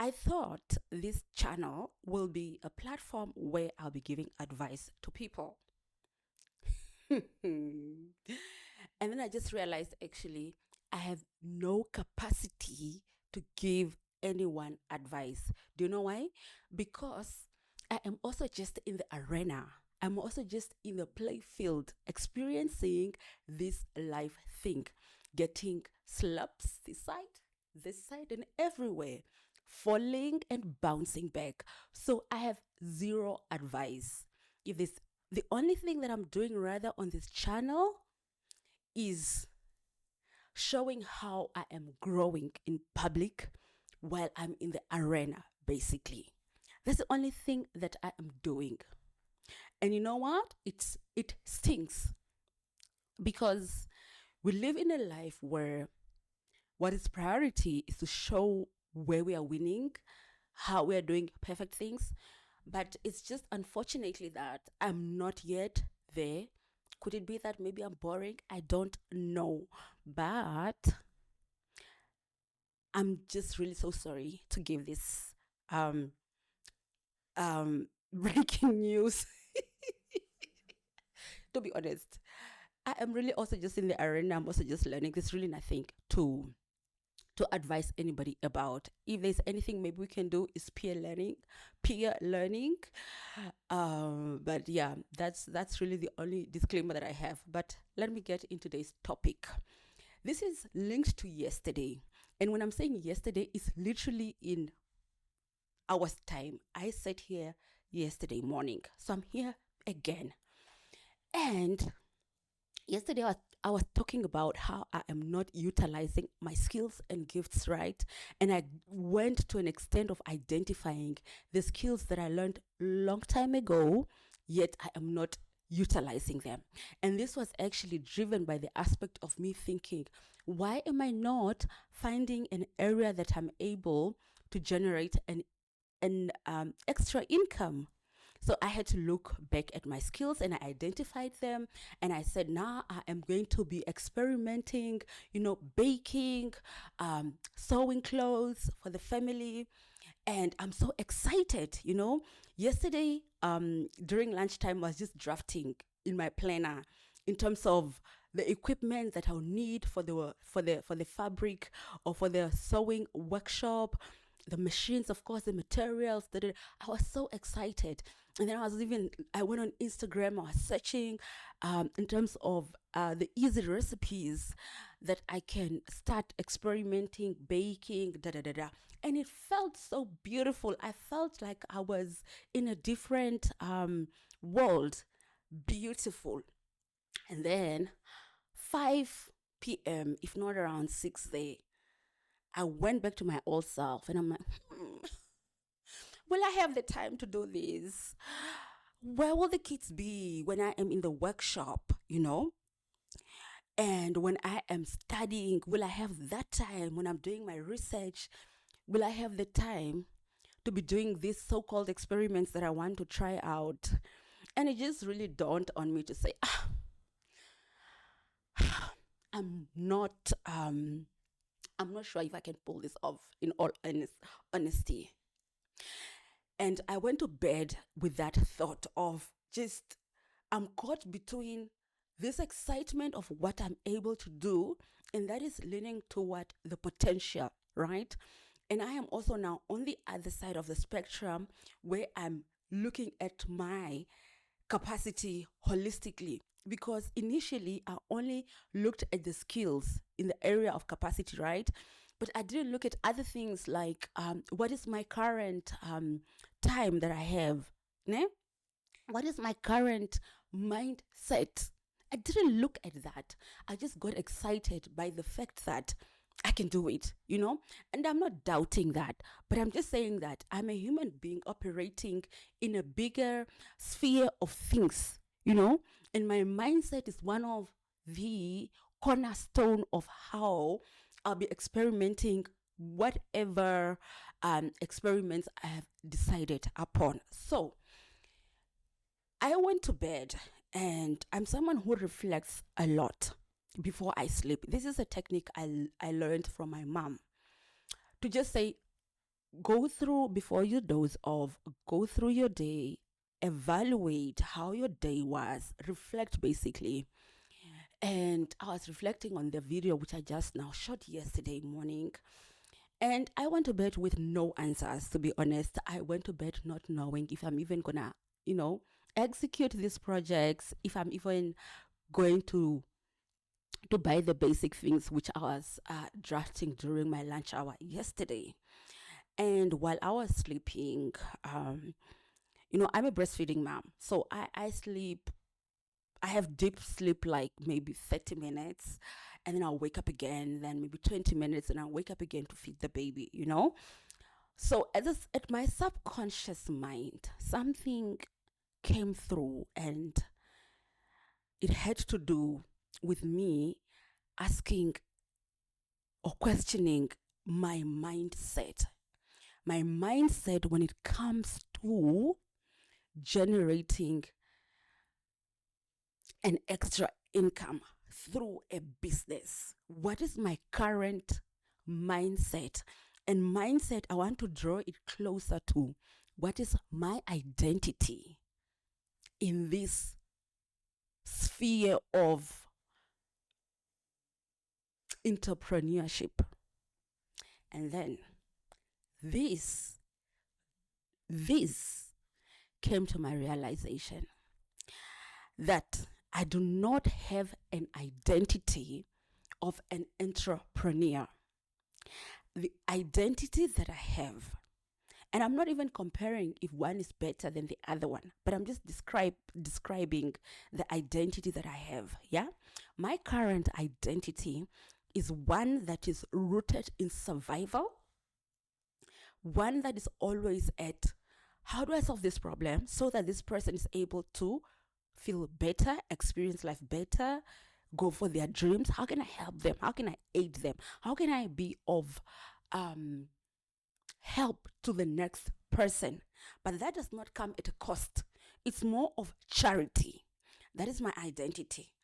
I thought this channel will be a platform where I'll be giving advice to people. And then I just realized actually I have no capacity to give anyone advice. Do you know why? Because I am also just in the arena. I'm also just in the play field experiencing this life thing, getting slaps this side, and everywhere, falling and bouncing back. So I have zero advice. If this The only thing that I'm doing rather on this channel is showing how I am growing in public while I'm in the arena, basically. That's the only thing that I am doing. And you know what? It stinks because we live in a life where what is priority is to show where we are winning, how we are doing perfect things. But it's just unfortunately that I'm not yet there. Could it be that maybe I'm boring? I don't know. But I'm just really so sorry to give this um breaking news. To be honest, I am really also just in the arena. I'm also just learning. There's really nothing to advise anybody about. If there's anything maybe we can do is peer learning. But yeah, that's really the only disclaimer that I have. But let me get into today's topic. This is linked to yesterday. And when I'm saying yesterday, it's literally in hours time. I sat here yesterday morning. So I'm here again. And yesterday I was talking about how I am not utilizing my skills and gifts right. And I went to an extent of identifying the skills that I learned long time ago, yet I am not utilizing them. And this was actually driven by the aspect of me thinking, why am I not finding an area that I'm able to generate an extra income? So I had to look back at my skills and I identified them. And I said, now I am going to be experimenting, baking, sewing clothes for the family. And I'm so excited, Yesterday, during lunchtime, I was just drafting in my planner in terms of the equipment that I'll need for the fabric or for the sewing workshop, the machines, of course, the materials. I was so excited. And then I went on Instagram, I was searching in terms of the easy recipes that I can start experimenting, baking, And it felt so beautiful. I felt like I was in a different world. Beautiful. And then 5 p.m., if not around 6 there, I went back to my old self and I'm like, will I have the time to do this? Where will the kids be when I am in the workshop, And when I am studying, will I have that time when I'm doing my research? Will I have the time to be doing these so-called experiments that I want to try out? And it just really dawned on me to say, I'm not sure if I can pull this off in all honesty. And I went to bed with that thought of just, I'm caught between this excitement of what I'm able to do, and that is leaning toward the potential, right? And I am also now on the other side of the spectrum where I'm looking at my capacity holistically, because initially I only looked at the skills in the area of capacity, right? But I didn't look at other things like what is my current time that I have, ne? What is my current mindset? I didn't look at that. I just got excited by the fact that I can do it, And I'm not doubting that, but I'm just saying that I'm a human being operating in a bigger sphere of things, And my mindset is one of the cornerstone of how I'll be experimenting whatever experiments I have decided upon. So I went to bed, and I'm someone who reflects a lot before I sleep. This is a technique I learned from my mom, to just say, Go through, before you doze off, go through your day, evaluate how your day was, reflect basically. And I was reflecting on the video which I just now shot yesterday morning. And I went to bed with no answers, to be honest. I went to bed not knowing if I'm even gonna, execute these projects, if I'm even going to buy the basic things which I was drafting during my lunch hour yesterday. And while I was sleeping, I'm a breastfeeding mom. So I sleep, I have deep sleep like maybe 30 minutes, and then I'll wake up again, then maybe 20 minutes, and I'll wake up again to feed the baby. So at my subconscious mind, something came through, and it had to do with me asking or questioning my mindset. My mindset when it comes to generating an extra income through a business. What is my current mindset? And mindset, I want to draw it closer to what is my identity in this sphere of entrepreneurship. And then this came to my realization that I do not have an identity of an entrepreneur. The identity that I have, and I'm not even comparing if one is better than the other one, but I'm just describing the identity that I have. Yeah, my current identity is one that is rooted in survival, one that is always at how do I solve this problem so that this person is able to feel better, experience life better, go for their dreams. How can I help them? How can I aid them? How can I be of help to the next person? But that does not come at a cost. It's more of charity. That is my identity,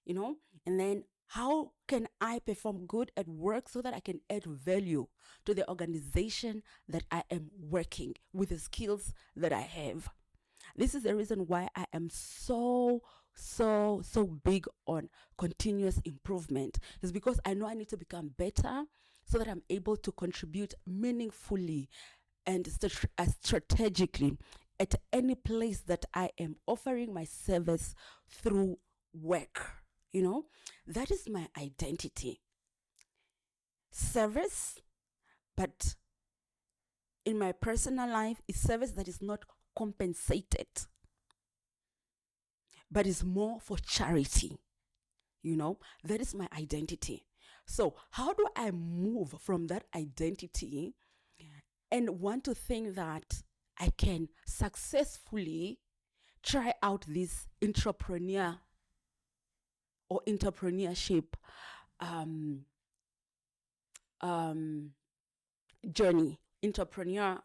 and then how can I perform good at work so that I can add value to the organization that I am working with the skills that I have? This is the reason why I am so big on continuous improvement. It's because I know I need to become better so that I'm able to contribute meaningfully and strategically at any place that I am offering my service through work. That is my identity. Service, but in my personal life, is service that is not compensated, but is more for charity. That is my identity. So how do I move from that identity and want to think that I can successfully try out this entrepreneurship journey, entrepreneurial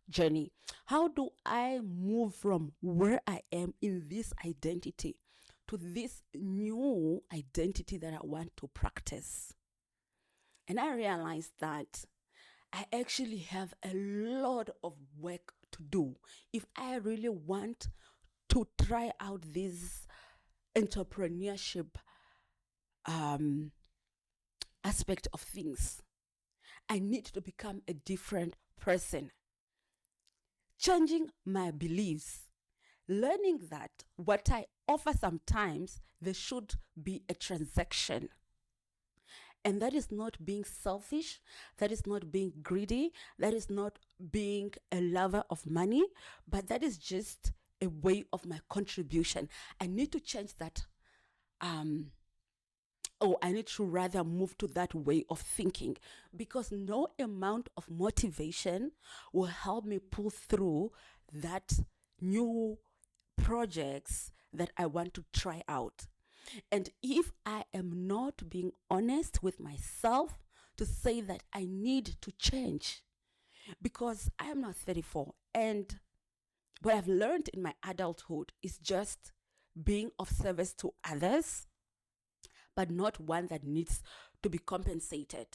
journey? How do I move from where I am in this identity to this new identity that I want to practice? And I realized that I actually have a lot of work to do if I really want to try out this entrepreneurship aspect of things. I need to become a different person. Changing my beliefs, learning that what I offer sometimes, there should be a transaction. And that is not being selfish, that is not being greedy, that is not being a lover of money, but that is just a way of my contribution. I need to change that. I need to rather move to that way of thinking, because no amount of motivation will help me pull through that new projects that I want to try out. And if I am not being honest with myself to say that I need to change, because I am now 34, and what I've learned in my adulthood is just being of service to others, but not one that needs to be compensated.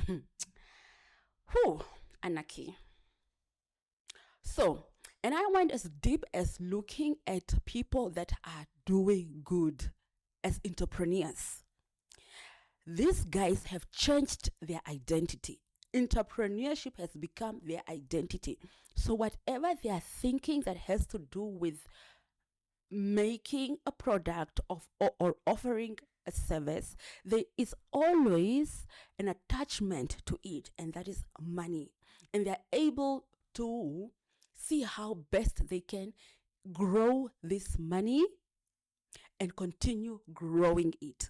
Whew, anarchy. So, and I went as deep as looking at people that are doing good as entrepreneurs. These guys have changed their identity. Entrepreneurship has become their identity. So, whatever they are thinking that has to do with making a product or offering a service, there is always an attachment to it, and that is money. And they're able to see how best they can grow this money and continue growing it.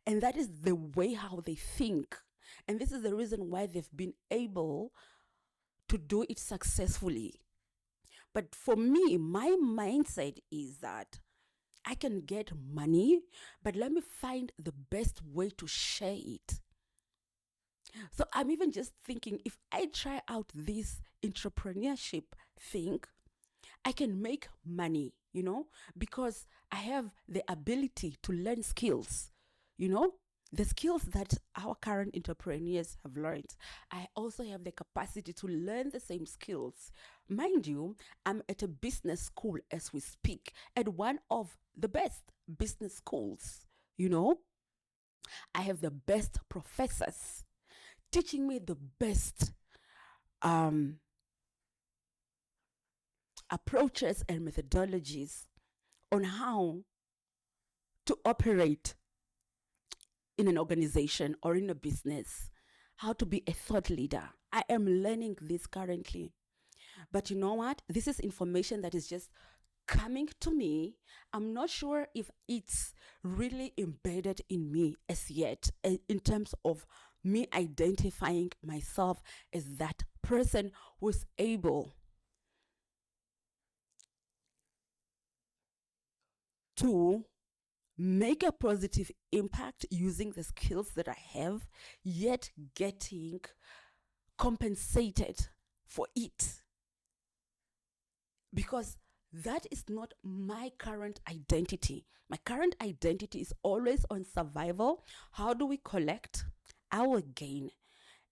And that is the way how they think. And this is the reason why they've been able to do it successfully. But for me, my mindset is that I can get money, but let me find the best way to share it. So I'm even just thinking, if I try out this entrepreneurship thing, I can make money, because I have the ability to learn skills, the skills that our current entrepreneurs have learned. I also have the capacity to learn the same skills. Mind you, I'm at a business school as we speak, at one of the best business schools. I have the best professors teaching me the best approaches and methodologies on how to operate in an organization or in a business, how to be a thought leader. I am learning this currently. But you know what? This is information that is just coming to me. I'm not sure if it's really embedded in me as yet, in terms of me identifying myself as that person who's able to make a positive impact using the skills that I have, yet getting compensated for it. Because that is not my current identity. My current identity is always on survival. How do we collect? I will gain.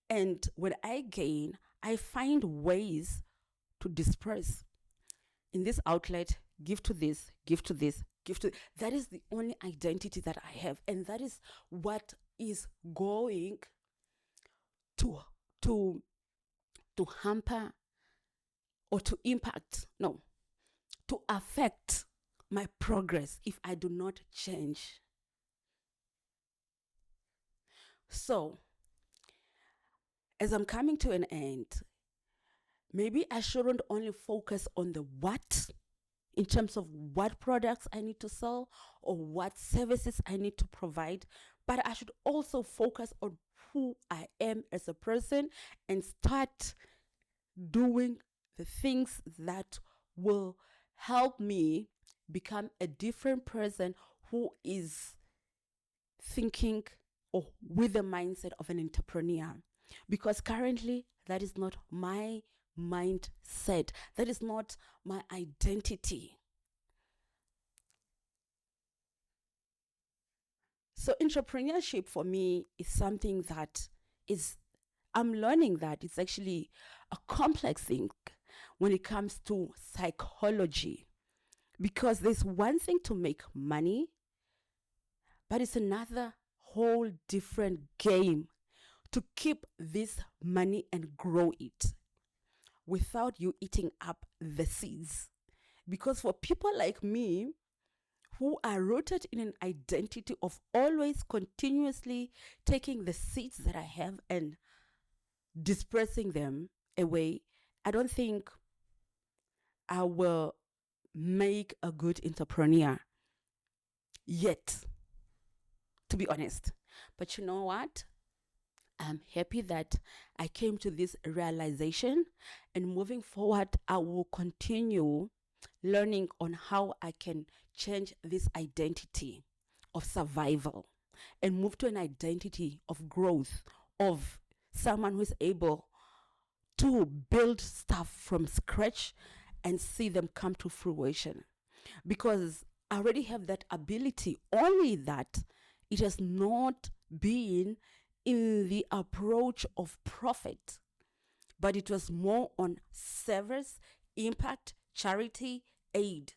And when I gain, I find ways to disperse. In this outlet, give to this, give to this, give to. That is the only identity that I have. And that is what is going to hamper or to impact, no, to affect my progress if I do not change. So, as I'm coming to an end, maybe I shouldn't only focus on the what in terms of what products I need to sell or what services I need to provide, but I should also focus on who I am as a person and start doing the things that will help me become a different person who is thinking or with the mindset of an entrepreneur. Because currently, that is not my mindset. That is not my identity. So entrepreneurship for me is something that I'm learning that it's actually a complex thing when it comes to psychology. Because there's one thing to make money, but it's another whole different game to keep this money and grow it without you eating up the seeds. Because for people like me who are rooted in an identity of always continuously taking the seeds that I have and dispersing them away, I don't think I will make a good entrepreneur yet, to be honest. But you know what? I'm happy that I came to this realization, and moving forward, I will continue learning on how I can change this identity of survival and move to an identity of growth, of someone who's able to build stuff from scratch and see them come to fruition. Because I already have that ability, only that it has not been in the approach of profit, but it was more on service, impact, charity, aid.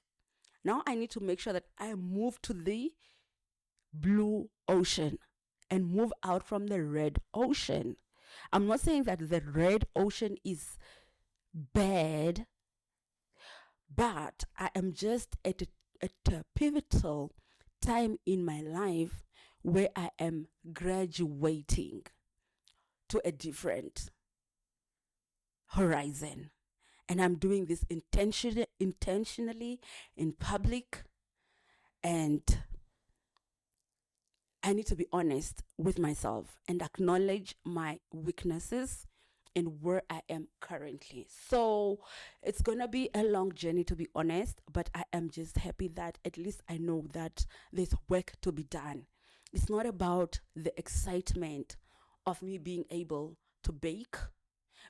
Now I need to make sure that I move to the blue ocean and move out from the red ocean. I'm not saying that the red ocean is bad, but I am just at a pivotal time in my life where I am graduating to a different horizon. And I'm doing this intentionally in public. And I need to be honest with myself and acknowledge my weaknesses and where I am currently. So it's going to be a long journey, to be honest, but I am just happy that at least I know that there's work to be done. It's not about the excitement of me being able to bake,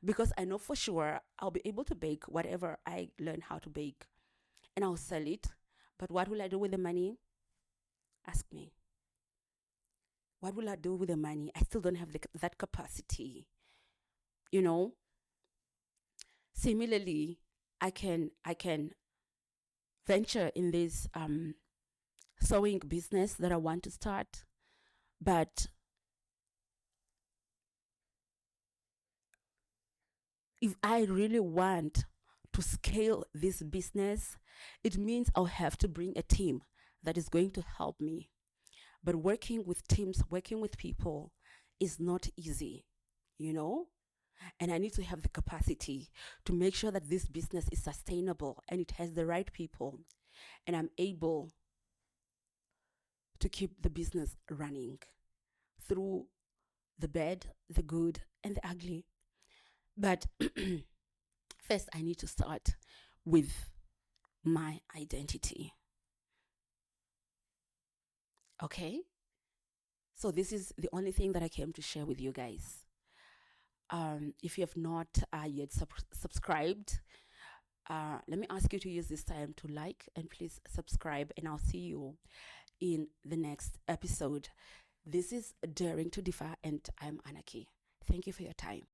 because I know for sure I'll be able to bake whatever I learn how to bake and I'll sell it. But what will I do with the money? Ask me. What will I do with the money? I still don't have that capacity. You know, similarly, I can venture in this sewing business that I want to start, but if I really want to scale this business, it means I'll have to bring a team that is going to help me. But working with teams, working with people is not easy, you know? And I need to have the capacity to make sure that this business is sustainable and it has the right people, and I'm able to keep the business running through the bad, the good, and the ugly. But first, I need to start with my identity. Okay? So, this is the only thing that I came to share with you guys. If you have not yet subscribed, let me ask you to use this time to like and please subscribe, and I'll see you in the next episode. This is Daring to Differ, and I'm Anarchy. Thank you for your time.